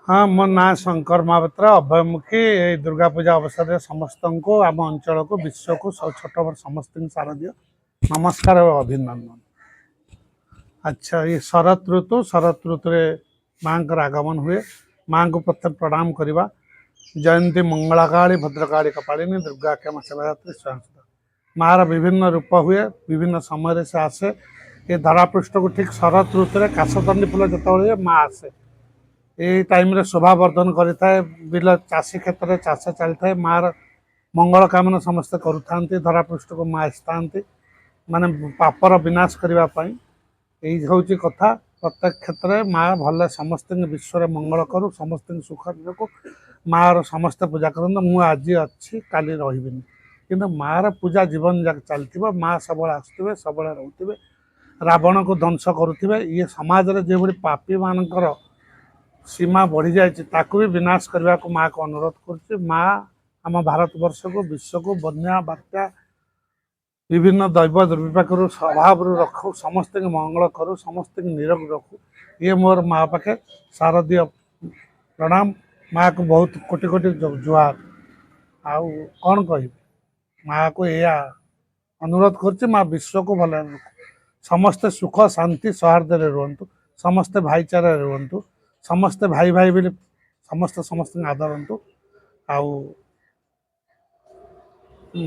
हाँ मो ना शंकर महापात्र अभयमुखी दुर्गा पूजा अवसर में समस्त को आम अंचल को विश्व को छोट बड़ समस्त शारदीय नमस्कार और अभिनंदन। अच्छा ये शरत ऋतु माँ आगमन हुए। माँ को प्रथम प्रणाम करवा। जयंती मंगलाकाली भद्रकाली कपालिनी दुर्गा क्षमा शिवरात्रि स्वयं मार विभिन्न रूप हुए। विभिन्न समय से आसे ये धरापृष्ठ को ठीक शरत ऋतु काशतंडी फूल जो माँ आसे ये टाइम रे शोभा वर्धन करें। बिल चाषी क्षेत्र में चाष चलता है। मार मंगल कामना समस्ते करुँच धरापृष्ठ को माँ आसता माने पापर विनाश करने यही हूँ कथा। प्रत्येक क्षेत्र में माँ भल समस्त विश्व में मंगल करू समस्त सुख रखू। माँ समस्ते पूजा करते। मु आज अच्छी काली रही किंतु माँ पूजा जीवन जाक चलती। माँ सब आसुवे सब रोथे रावण को ध्वंस करुवे। ये समाज में जो पापी मानकर सीमा बढ़ी जाए भी विनाश करने को माँ को अनुरोध कर। माँ आम भारत वर्ष को विश्व को बन्या बात्या विभिन्न दैव दुर्विपाक स्वभाव रखू समस्त मंगल करू समस्त निरोग रखू। ये मोर माँ पाखे शारदीय प्रणाम। माँ को बहुत कोटि कोटि जुहार। आउ कौन कह माँ को यह अनुरोध कर। माँ विश्व को भल समस्ते सुख शांति सौहार्द रुहतु समस्ते भाईचारा रुहतु समस्ते भाई भाई बोली समस्त समस्त आदरतु। आउ